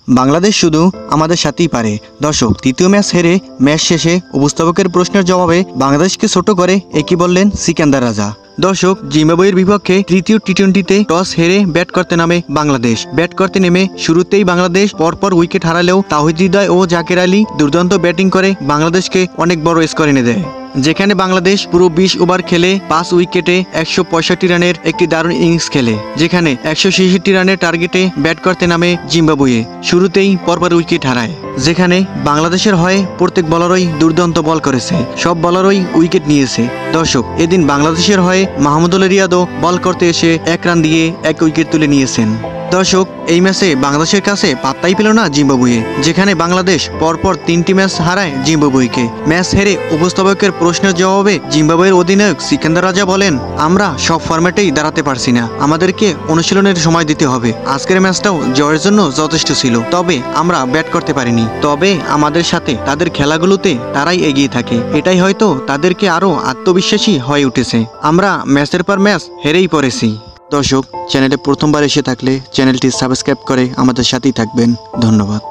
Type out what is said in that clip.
বাংলাদেশ শুধু আমাদের সাথেই পারে। দর্শক, তৃতীয় ম্যাচ হেরে ম্যাচ শেষে উপস্থাপকের প্রশ্নের জবাবে বাংলাদেশকে ছোট করে একই বললেন সিকান্দার রাজা। দর্শক, জিম্বাবুয়ের বিপক্ষে তৃতীয় টি-20তে টস হেরে ব্যাট করতে নামে বাংলাদেশ। ব্যাট করতে নেমে শুরুতেই বাংলাদেশ পরপর উইকেট হারালেও তাওহিদ হৃদয় ও জাকের আলী দুর্দান্ত ব্যাটিং করে বাংলাদেশকে অনেক বড় স্কোর এনে দেয়, যেখানে বাংলাদেশ পুরো 20 ওভার খেলে 5 উইকেটে 165 রানের একটি দারুণ ইনিংস খেলে, যেখানে 166 রানের টার্গেটে ব্যাট করতে নামে জিম্বাবুয়ে। শুরুতেই পরপর উইকেট হারায়, যেখানে বাংলাদেশের হয়ে প্রত্যেক বলারই দুর্দান্ত বল করেছে, সব বলারই উইকেট নিয়েছে। দর্শক, এদিন বাংলাদেশের হয়ে মাহমুদুল রিয়াদও বল করতে এসে 1 রান দিয়ে 1 উইকেট তুলে নিয়েছেন। দর্শক, এই ম্যাচে বাংলাদেশের কাছে পাত্তাই পেল না জিম্বাবুয়ে, যেখানে বাংলাদেশ পরপর 3টি ম্যাচ হারায় জিম্বাবুয়েকে। ম্যাচ হেরে উপস্থাপকের প্রশ্নের জবাবে জিম্বাবুয়ের অধিনায়ক সিকান্দার রাজা বলেন, আমরা সব ফরম্যাটেই দাঁড়াতে পারছি না, আমাদেরকে অনুশীলনের সময় দিতে হবে। আজকের ম্যাচটাও জয়ের জন্য যথেষ্ট ছিল, তবে আমরা ব্যাট করতে পারিনি। তবে আমাদের সাথে তাদের খেলাগুলোতে তারাই এগিয়ে থাকে, এটাই হয়তো তাদেরকে আরো আত্মবিশ্বাসী হয়ে উঠেছে। আমরা ম্যাচের পর ম্যাচ হেরেই পড়েছি। দর্শক, চ্যানেলে প্রথমবার এসে থাকলে চ্যানেলটি সাবস্ক্রাইব করে আমাদের সাথেই থাকবেন। ধন্যবাদ।